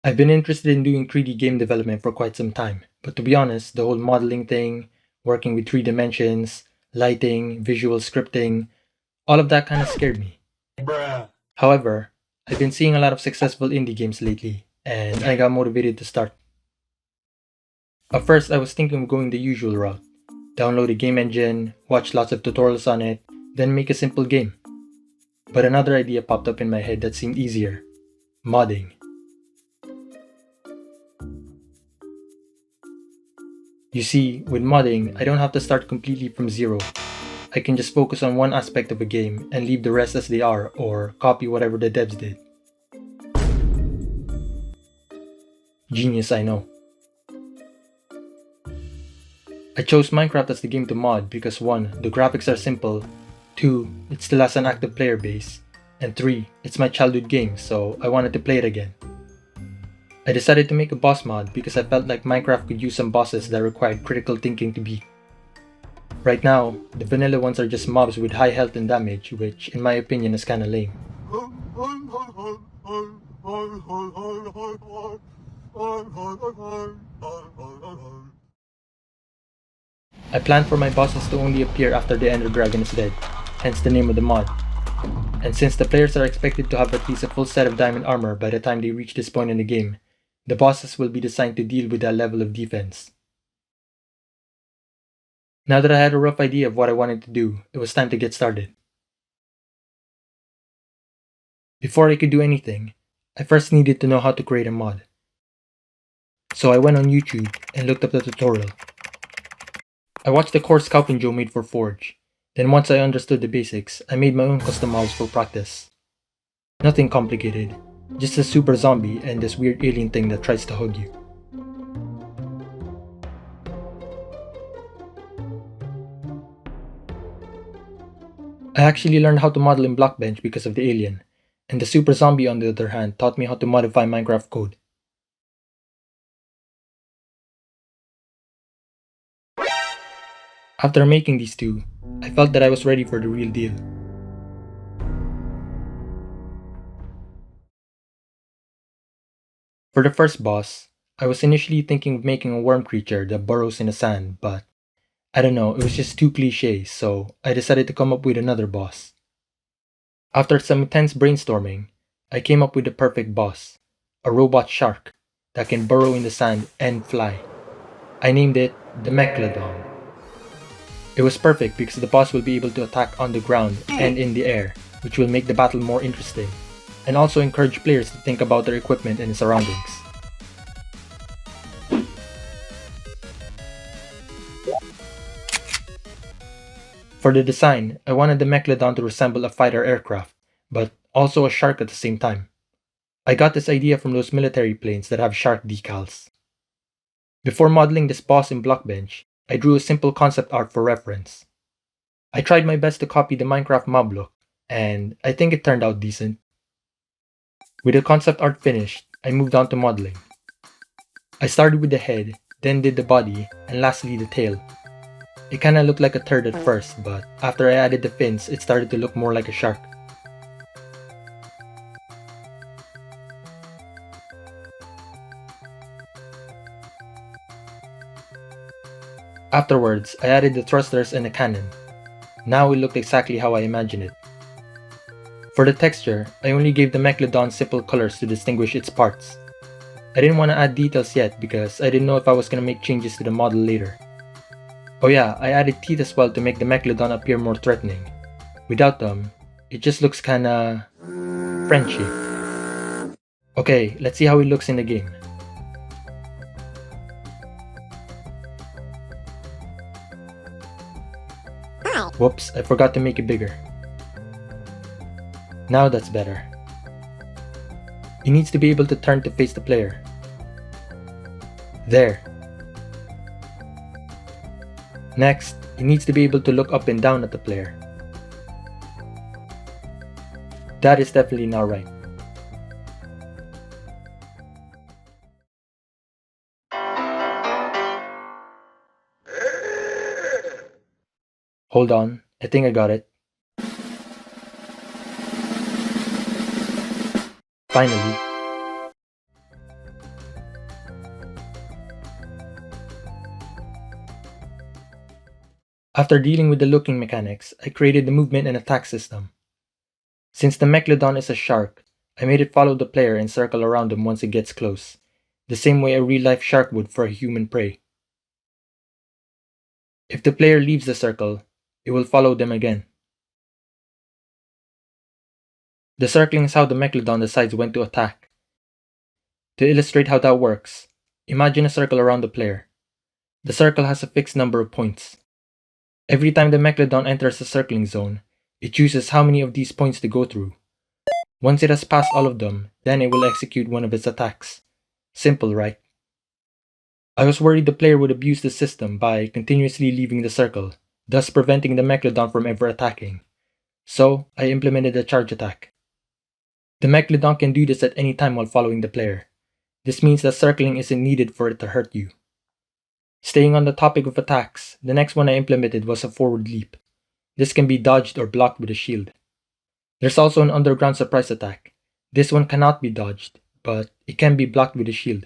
I've been interested in doing 3D game development for quite some time, but to be honest, the whole modeling thing, working with 3 dimensions, lighting, visual scripting, all of that kind of scared me. However, I've been seeing a lot of successful indie games lately, and I got motivated to start. At first, I was thinking of going the usual route: download a game engine, watch lots of tutorials on it, then make a simple game. But another idea popped up in my head that seemed easier: modding. You see, with modding, I don't have to start completely from zero. I can just focus on one aspect of a game and leave the rest as they are, or copy whatever the devs did. Genius, I know. I chose Minecraft as the game to mod because 1. The graphics are simple, 2. It still has an active player base, and 3. It's my childhood game, so I wanted to play it again. I decided to make a boss mod because I felt like Minecraft could use some bosses that required critical thinking to beat. Right now, the vanilla ones are just mobs with high health and damage, which in my opinion is kinda lame. I plan for my bosses to only appear after the Ender Dragon is dead, hence the name of the mod. And since the players are expected to have at least a full set of diamond armor by the time they reach this point in the game, the bosses will be designed to deal with that level of defense. Now that I had a rough idea of what I wanted to do, it was time to get started. Before I could do anything, I first needed to know how to create a mod. So I went on YouTube and looked up the tutorial. I watched the course Scalp and Joe made for Forge. Then once I understood the basics, I made my own custom models for practice. Nothing complicated, just a super zombie and this weird alien thing that tries to hug you. I actually learned how to model in Blockbench because of the alien, and the super zombie on the other hand taught me how to modify Minecraft code. After making these two, I felt that I was ready for the real deal. For the first boss, I was initially thinking of making a worm creature that burrows in the sand, but I don't know, it was just too cliche, so I decided to come up with another boss. After some intense brainstorming, I came up with the perfect boss, a robot shark that can burrow in the sand and fly. I named it the MacLeod. It was perfect because the boss will be able to attack on the ground and in the air, which will make the battle more interesting, and also encourage players to think about their equipment and surroundings. For the design, I wanted the MacLeod to resemble a fighter aircraft, but also a shark at the same time. I got this idea from those military planes that have shark decals. Before modeling this boss in Blockbench, I drew a simple concept art for reference. I tried my best to copy the Minecraft mob look, and I think it turned out decent. With the concept art finished, I moved on to modeling. I started with the head, then did the body, and lastly the tail. It kinda looked like a turd at first, but after I added the fins, it started to look more like a shark. Afterwards, I added the thrusters and the cannon. Now it looked exactly how I imagined it. For the texture, I only gave the MacLeod simple colors to distinguish its parts. I didn't want to add details yet because I didn't know if I was going to make changes to the model later. Oh yeah, I added teeth as well to make the MacLeod appear more threatening. Without them, it just looks kinda Frenchy. Okay, let's see how it looks in the game. Whoops, I forgot to make it bigger. Now that's better. He needs to be able to turn to face the player. There. Next, he needs to be able to look up and down at the player. That is definitely not right. Hold on, I think I got it. Finally. After dealing with the looking mechanics, I created the movement and attack system. Since the MacLeod is a shark, I made it follow the player and circle around them once it gets close, the same way a real-life shark would for a human prey. If the player leaves the circle, it will follow them again. The circling is how the MacLeod decides when to attack. To illustrate how that works, imagine a circle around the player. The circle has a fixed number of points. Every time the MacLeod enters the circling zone, it chooses how many of these points to go through. Once it has passed all of them, then it will execute one of its attacks. Simple, right? I was worried the player would abuse the system by continuously leaving the circle, thus preventing the MacLeod from ever attacking. So, I implemented a charge attack. The MacLeod can do this at any time while following the player. This means that circling isn't needed for it to hurt you. Staying on the topic of attacks, the next one I implemented was a forward leap. This can be dodged or blocked with a shield. There's also an underground surprise attack. This one cannot be dodged, but it can be blocked with a shield.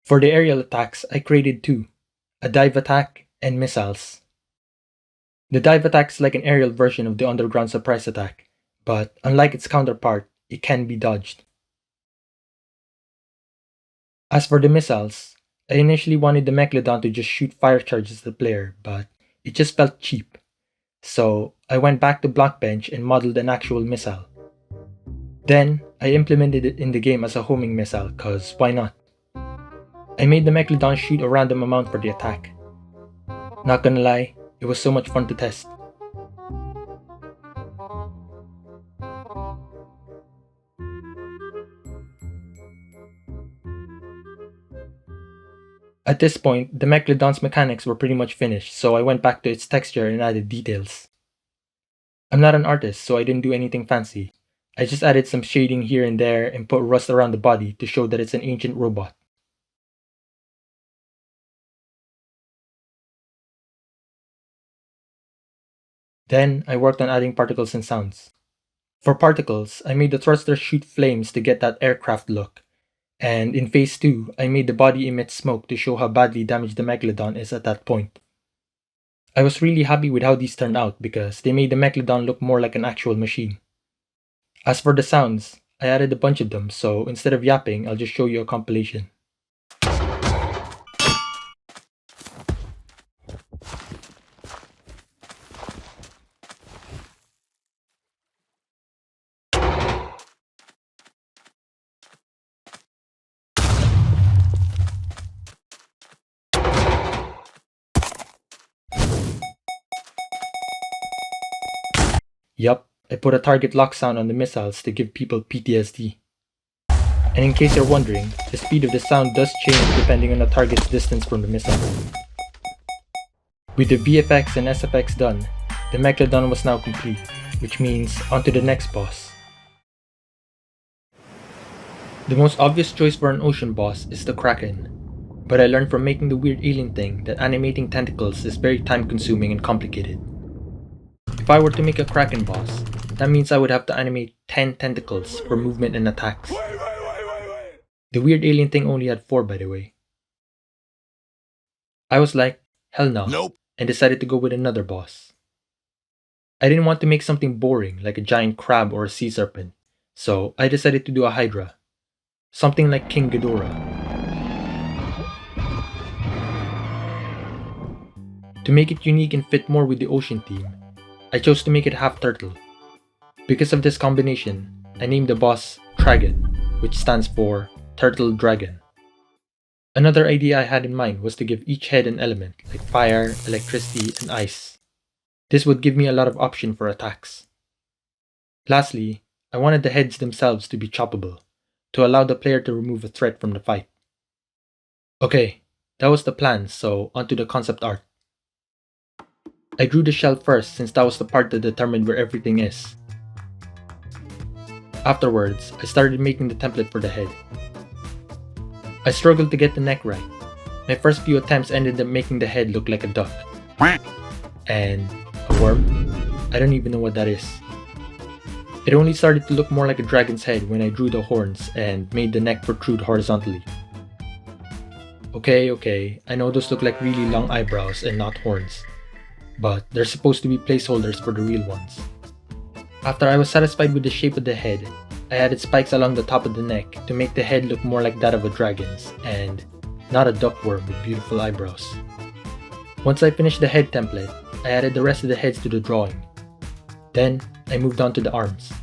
For the aerial attacks, I created two, a dive attack and missiles. The dive attack is like an aerial version of the underground surprise attack, but unlike its counterpart, it can be dodged. As for the missiles, I initially wanted the MacLeod to just shoot fire charges at the player, but it just felt cheap. So I went back to Blockbench and modeled an actual missile. Then, I implemented it in the game as a homing missile, cause why not? I made the MacLeod shoot a random amount for the attack. Not gonna lie, it was so much fun to test. At this point, the MacLeod's mechanics were pretty much finished, so I went back to its texture and added details. I'm not an artist, so I didn't do anything fancy. I just added some shading here and there and put rust around the body to show that it's an ancient robot. Then, I worked on adding particles and sounds. For particles, I made the thruster shoot flames to get that aircraft look. And in phase 2, I made the body emit smoke to show how badly damaged the MacLeod is at that point. I was really happy with how these turned out because they made the MacLeod look more like an actual machine. As for the sounds, I added a bunch of them, so instead of yapping, I'll just show you a compilation. Yup, I put a target lock sound on the missiles to give people PTSD. And in case you're wondering, the speed of the sound does change depending on the target's distance from the missile. With the VFX and SFX done, the MacLeod was now complete, which means on to the next boss. The most obvious choice for an ocean boss is the Kraken, but I learned from making the weird alien thing that animating tentacles is very time consuming and complicated. If I were to make a Kraken boss, that means I would have to animate 10 tentacles for movement and attacks. The weird alien thing only had 4 by the way. I was like, hell no, nope, and decided to go with another boss. I didn't want to make something boring like a giant crab or a sea serpent, so I decided to do a Hydra. Something like King Ghidorah. To make it unique and fit more with the ocean theme, I chose to make it half turtle. Because of this combination, I named the boss Dragon, which stands for Turtle Dragon. Another idea I had in mind was to give each head an element like fire, electricity, and ice. This would give me a lot of option for attacks. Lastly, I wanted the heads themselves to be choppable, to allow the player to remove a threat from the fight. Okay, that was the plan, so onto the concept art. I drew the shell first since that was the part that determined where everything is. Afterwards, I started making the template for the head. I struggled to get the neck right. My first few attempts ended up making the head look like a duck. And a worm? I don't even know what that is. It only started to look more like a dragon's head when I drew the horns and made the neck protrude horizontally. Okay, I know those look like really long eyebrows and not horns, but they're supposed to be placeholders for the real ones. After I was satisfied with the shape of the head, I added spikes along the top of the neck to make the head look more like that of a dragon's and not a duckworm with beautiful eyebrows. Once I finished the head template, I added the rest of the heads to the drawing. Then, I moved on to the arms.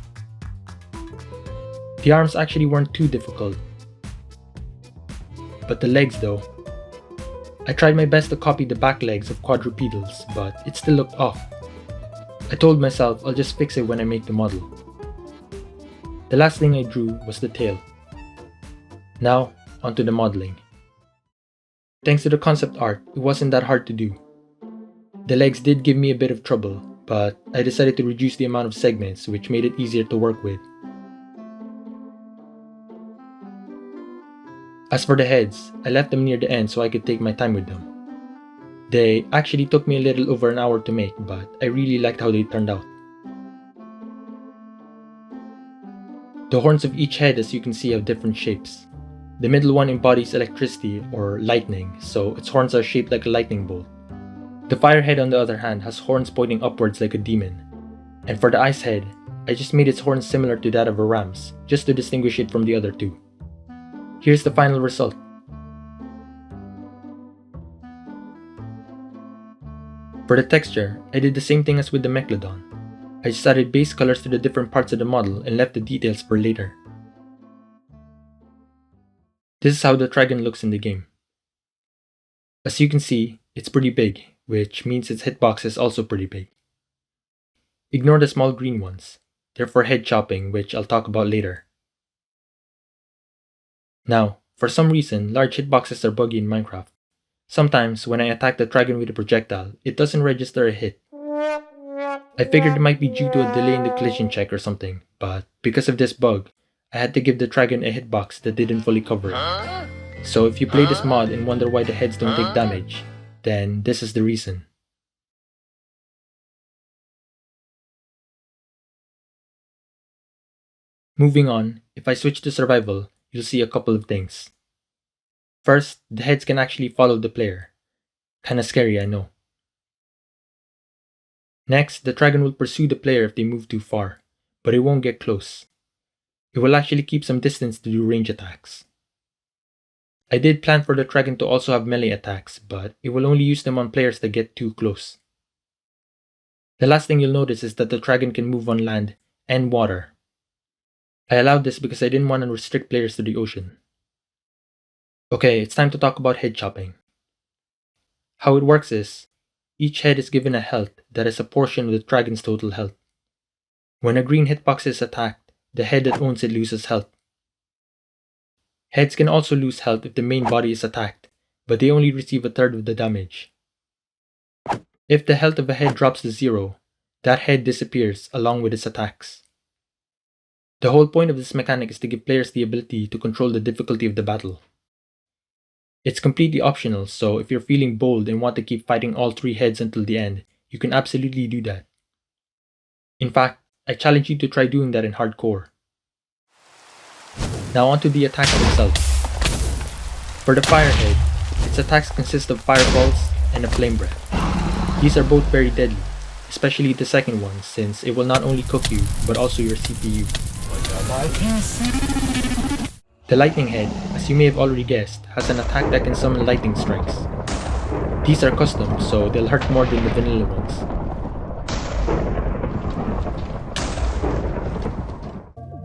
The arms actually weren't too difficult, but the legs though. I tried my best to copy the back legs of quadrupedals, but it still looked off. I told myself I'll just fix it when I make the model. The last thing I drew was the tail. Now, onto the modeling. Thanks to the concept art, it wasn't that hard to do. The legs did give me a bit of trouble, but I decided to reduce the amount of segments, which made it easier to work with. As for the heads, I left them near the end so I could take my time with them. They actually took me a little over an hour to make, but I really liked how they turned out. The horns of each head, as you can see, have different shapes. The middle one embodies electricity or lightning, so its horns are shaped like a lightning bolt. The fire head, on the other hand, has horns pointing upwards like a demon. And for the ice head, I just made its horns similar to that of a ram's, just to distinguish it from the other two. Here's the final result. For the texture, I did the same thing as with the MacLeod. I just added base colors to the different parts of the model and left the details for later. This is how the dragon looks in the game. As you can see, it's pretty big, which means its hitbox is also pretty big. Ignore the small green ones. They're for head chopping, which I'll talk about later. Now, for some reason, large hitboxes are buggy in Minecraft. Sometimes, when I attack the dragon with a projectile, it doesn't register a hit. I figured it might be due to a delay in the collision check or something, but because of this bug, I had to give the dragon a hitbox that didn't fully cover it. So if you play this mod and wonder why the heads don't take damage, then this is the reason. Moving on, if I switch to survival, you'll see a couple of things. First, the heads can actually follow the player. Kinda scary, I know. Next, the dragon will pursue the player if they move too far, but it won't get close. It will actually keep some distance to do range attacks. I did plan for the dragon to also have melee attacks, but it will only use them on players that get too close. The last thing you'll notice is that the dragon can move on land and water. I allowed this because I didn't want to restrict players to the ocean. Okay, it's time to talk about head chopping. How it works is, each head is given a health that is a portion of the dragon's total health. When a green hitbox is attacked, the head that owns it loses health. Heads can also lose health if the main body is attacked, but they only receive a third of the damage. If the health of a head drops to 0, that head disappears along with its attacks. The whole point of this mechanic is to give players the ability to control the difficulty of the battle. It's completely optional, so if you're feeling bold and want to keep fighting all 3 heads until the end, you can absolutely do that. In fact, I challenge you to try doing that in hardcore. Now onto the attacks themselves. For the fire head, its attacks consist of fireballs and a flame breath. These are both very deadly, especially the second one, since it will not only cook you, but also your CPU. The lightning head, as you may have already guessed, has an attack that can summon lightning strikes. These are custom, so they'll hurt more than the vanilla ones.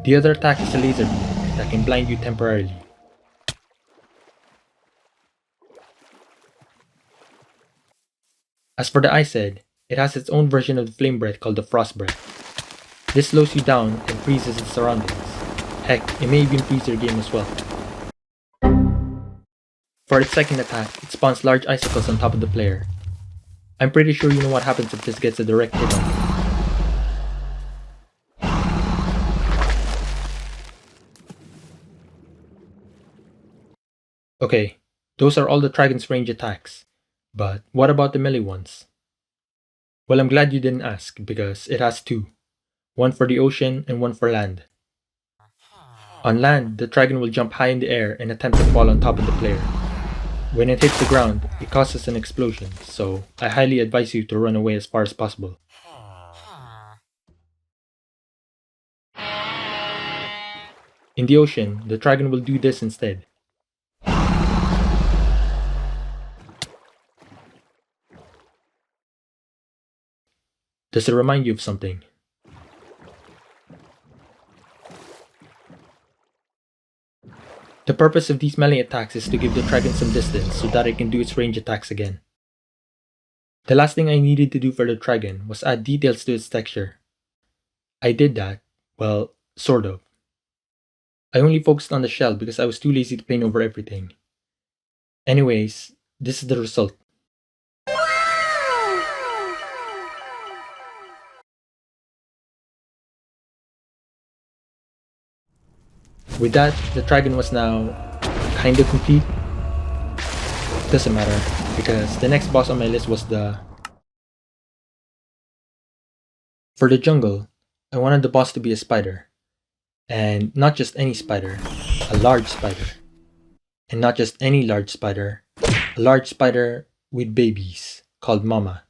The other attack is a laser beam that can blind you temporarily. As for the ice head, it has its own version of the flame breath called the frost breath. This slows you down and freezes its surroundings. Heck, it may even freeze your game as well. For its second attack, it spawns large icicles on top of the player. I'm pretty sure you know what happens if this gets a direct hit on you. Okay, those are all the dragon's range attacks, but what about the melee ones? Well, I'm glad you didn't ask, because it has 2. one for the ocean and one for land. On land, the dragon will jump high in the air and attempt to fall on top of the player. When it hits the ground, it causes an explosion, so I highly advise you to run away as far as possible. In the ocean, the dragon will do this instead. Does it remind you of something? The purpose of these melee attacks is to give the dragon some distance so that it can do its range attacks again. The last thing I needed to do for the dragon was add details to its texture. I did that, well, sort of. I only focused on the shell because I was too lazy to paint over everything. Anyways, this is the result. With that, the dragon was now kinda complete. Doesn't matter, because the next boss on my list was For the jungle, I wanted the boss to be a spider. And not just any spider, a large spider. And not just any large spider, a large spider with babies, called Mama.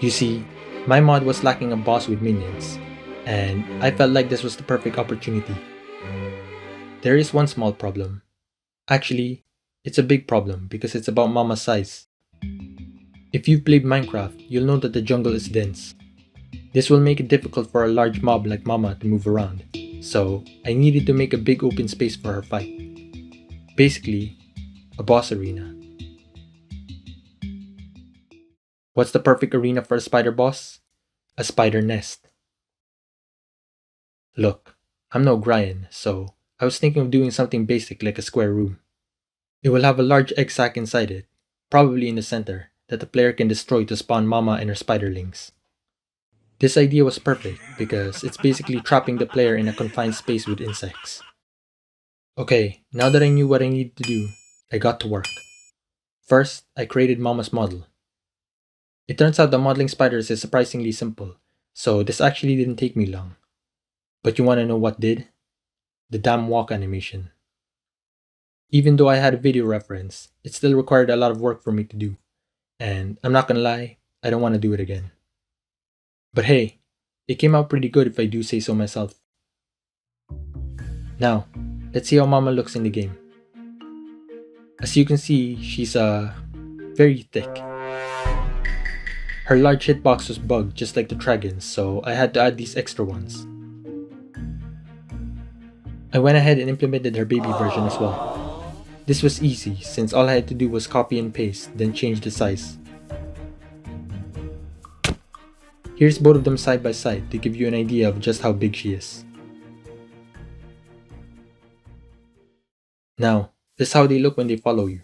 You see, my mod was lacking a boss with minions, and I felt like this was the perfect opportunity. There is one small problem. Actually, it's a big problem because it's about Mama's size. If you've played Minecraft, you'll know that the jungle is dense. This will make it difficult for a large mob like Mama to move around, so I needed to make a big open space for her fight. Basically, a boss arena. What's the perfect arena for a spider boss? A spider nest. Look, I'm no Brian, so I was thinking of doing something basic like a square room. It will have a large egg sac inside it, probably in the center, that the player can destroy to spawn Mama and her spiderlings. This idea was perfect because it's basically trapping the player in a confined space with insects. Okay, now that I knew what I needed to do, I got to work. First, I created Mama's model. It turns out that modeling spiders is surprisingly simple, so this actually didn't take me long. But you wanna know what did? The damn walk animation. Even though I had a video reference, it still required a lot of work for me to do. And I'm not gonna lie, I don't want to do it again. But hey, it came out pretty good if I do say so myself. Now, let's see how Mama looks in the game. As you can see, she's very thick. Her large hitbox was bugged just like the dragon's, so I had to add these extra ones. I went ahead and implemented her baby version as well. This was easy since all I had to do was copy and paste, then change the size. Here's both of them side by side to give you an idea of just how big she is. Now, this is how they look when they follow you.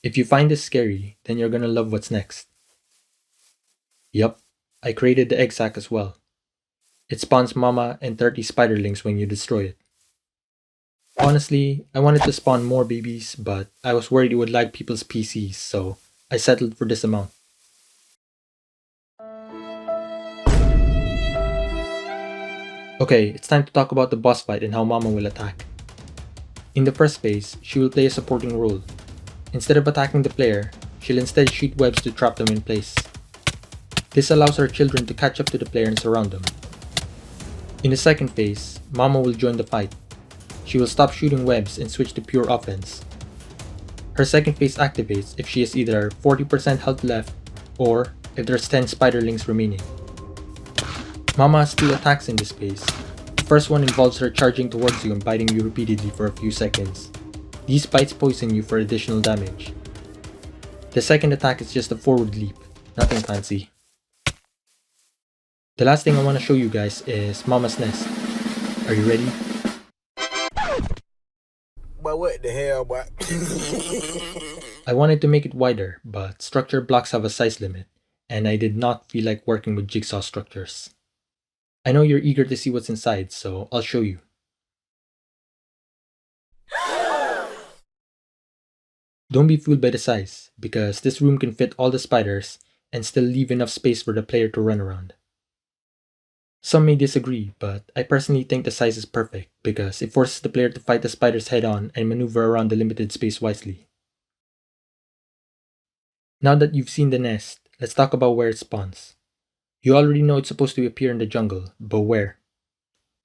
If you find this scary, then you're gonna love what's next. Yup, I created the egg sac as well. It spawns Mama and 30 spiderlings when you destroy it. Honestly, I wanted to spawn more babies, but I was worried it would lag people's PCs, so I settled for this amount. Okay, it's time to talk about the boss fight and how Mama will attack. In the first phase, she will play a supporting role. Instead of attacking the player, she'll instead shoot webs to trap them in place. This allows her children to catch up to the player and surround them. In the second phase, Mama will join the fight. She will stop shooting webs and switch to pure offense. Her second phase activates if she has either 40% health left or if there's 10 spiderlings remaining. Mama has 2 attacks in this phase. The first one involves her charging towards you and biting you repeatedly for a few seconds. These bites poison you for additional damage. The second attack is just a forward leap, nothing fancy. The last thing I want to show you guys is Mama's nest. Are you ready? But what the hell, boy? I wanted to make it wider, but structure blocks have a size limit, and I did not feel like working with jigsaw structures. I know you're eager to see what's inside, so I'll show you. Don't be fooled by the size, because this room can fit all the spiders and still leave enough space for the player to run around. Some may disagree, but I personally think the size is perfect because it forces the player to fight the spiders head on and maneuver around the limited space wisely. Now that you've seen the nest, let's talk about where it spawns. You already know it's supposed to appear in the jungle, but where?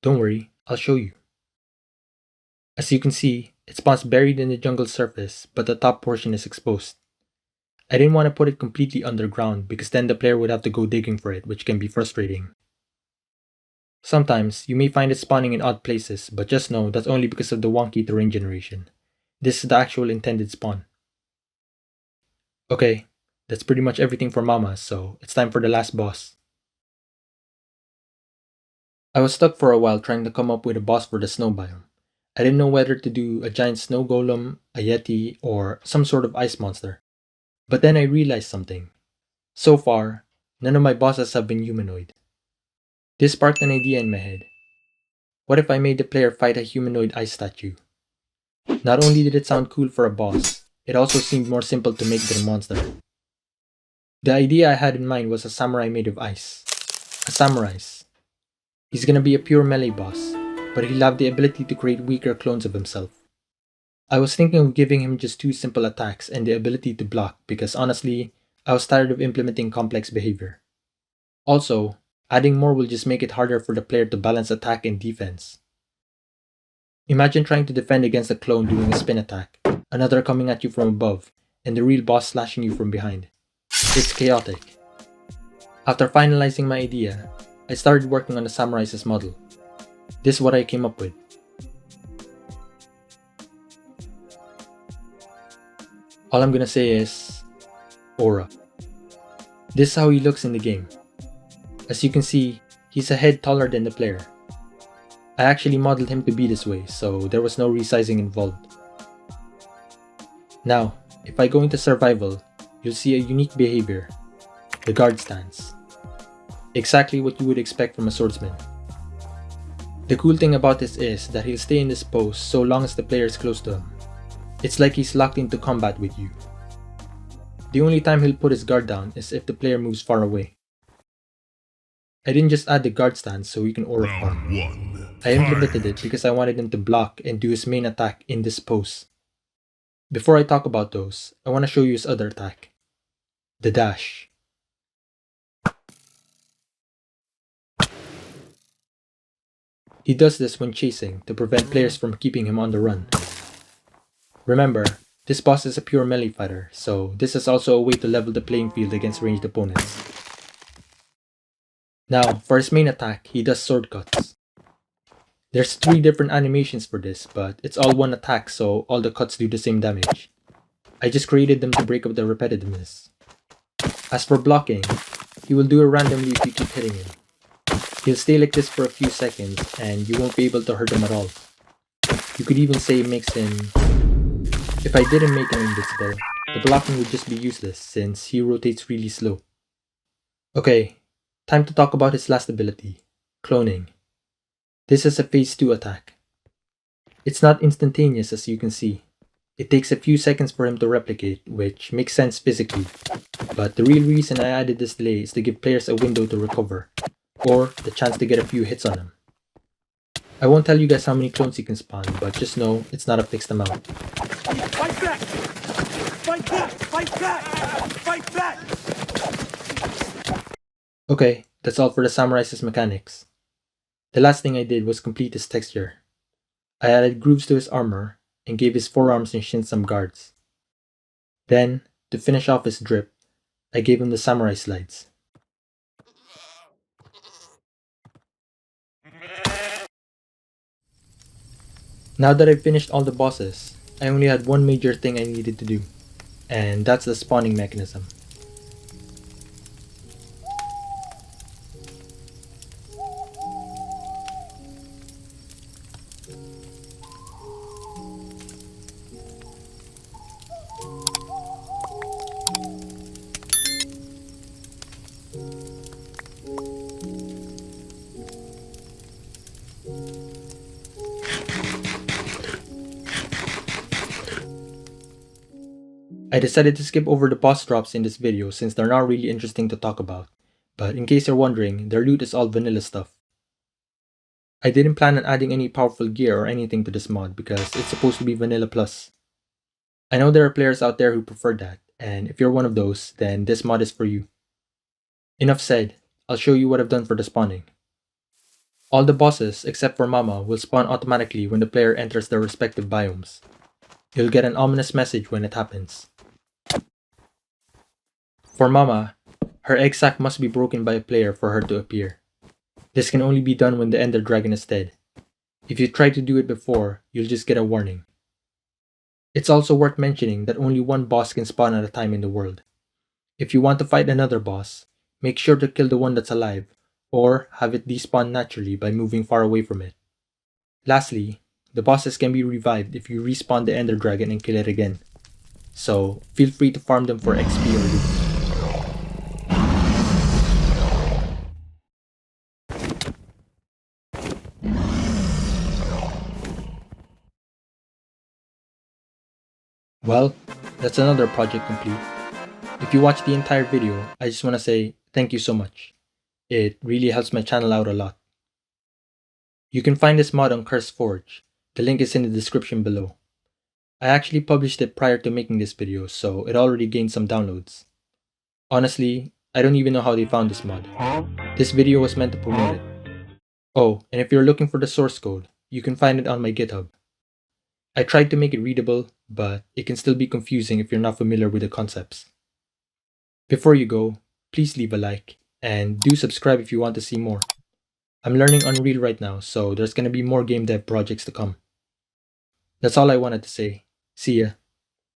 Don't worry, I'll show you. As you can see, it spawns buried in the jungle surface, but the top portion is exposed. I didn't want to put it completely underground because then the player would have to go digging for it, which can be frustrating. Sometimes, you may find it spawning in odd places, but just know that's only because of the wonky terrain generation. This is the actual intended spawn. Okay, that's pretty much everything for Mama, so it's time for the last boss. I was stuck for a while trying to come up with a boss for the snow biome. I didn't know whether to do a giant snow golem, a yeti, or some sort of ice monster. But then I realized something. So far, none of my bosses have been humanoid. This sparked an idea in my head. What if I made the player fight a humanoid ice statue? Not only did it sound cool for a boss, it also seemed more simple to make than a monster. The idea I had in mind was a samurai made of ice. A samurai. He's gonna be a pure melee boss, but he'll have the ability to create weaker clones of himself. I was thinking of giving him just 2 simple attacks and the ability to block because honestly, I was tired of implementing complex behavior. Also, adding more will just make it harder for the player to balance attack and defense. Imagine trying to defend against a clone doing a spin attack, another coming at you from above, and the real boss slashing you from behind. It's chaotic. After finalizing my idea, I started working on the samurai's model. This is what I came up with. All I'm gonna say is aura. This is how he looks in the game. As you can see, he's a head taller than the player. I actually modeled him to be this way, so there was no resizing involved. Now, if I go into survival, you'll see a unique behavior, the guard stance. Exactly what you would expect from a swordsman. The cool thing about this is that he'll stay in this pose so long as the player is close to him. It's like he's locked into combat with you. The only time he'll put his guard down is if the player moves far away. I didn't just add the guard stance so he can aura farm. I implemented it because I wanted him to block and do his main attack in this pose. Before I talk about those, I want to show you his other attack. The dash. He does this when chasing to prevent players from keeping him on the run. Remember, this boss is a pure melee fighter, so this is also a way to level the playing field against ranged opponents. Now, for his main attack, he does sword cuts. There's 3 different animations for this, but it's all one attack so all the cuts do the same damage. I just created them to break up the repetitiveness. As for blocking, he will do it randomly if you keep hitting him. He'll stay like this for a few seconds and you won't be able to hurt him at all. You could even say it makes him... If I didn't make him invincible, the blocking would just be useless since he rotates really slow. Okay, time to talk about his last ability, cloning. This is a phase 2 attack. It's not instantaneous as you can see. It takes a few seconds for him to replicate, which makes sense physically. But the real reason I added this delay is to give players a window to recover, or the chance to get a few hits on him. I won't tell you guys how many clones he can spawn, but just know it's not a fixed amount. Fight back! Fight back! Fight back! Fight back! Okay, that's all for the samurai's mechanics. The last thing I did was complete his texture. I added grooves to his armor and gave his forearms and shins some guards. Then, to finish off his drip, I gave him the samurai slides. Now that I've finished all the bosses, I only had one major thing I needed to do, and that's the spawning mechanism. I decided to skip over the boss drops in this video since they're not really interesting to talk about, but in case you're wondering, their loot is all vanilla stuff. I didn't plan on adding any powerful gear or anything to this mod because it's supposed to be Vanilla Plus. I know there are players out there who prefer that, and if you're one of those, then this mod is for you. Enough said, I'll show you what I've done for the spawning. All the bosses, except for Mama, will spawn automatically when the player enters their respective biomes. You'll get an ominous message when it happens. For Mama, her egg sac must be broken by a player for her to appear. This can only be done when the Ender Dragon is dead. If you try to do it before, you'll just get a warning. It's also worth mentioning that only one boss can spawn at a time in the world. If you want to fight another boss, make sure to kill the one that's alive, or have it despawn naturally by moving far away from it. Lastly, the bosses can be revived if you respawn the Ender Dragon and kill it again, so feel free to farm them for XP or loot. Well, that's another project complete. If you watched the entire video, I just want to say thank you so much. It really helps my channel out a lot. You can find this mod on CurseForge. The link is in the description below. I actually published it prior to making this video, so it already gained some downloads. Honestly, I don't even know how they found this mod. This video was meant to promote it. Oh, and if you're looking for the source code, you can find it on my GitHub. I tried to make it readable, but it can still be confusing if you're not familiar with the concepts. Before you go, please leave a like, and do subscribe if you want to see more. I'm learning Unreal right now, so there's gonna be more game dev projects to come. That's all I wanted to say. See ya.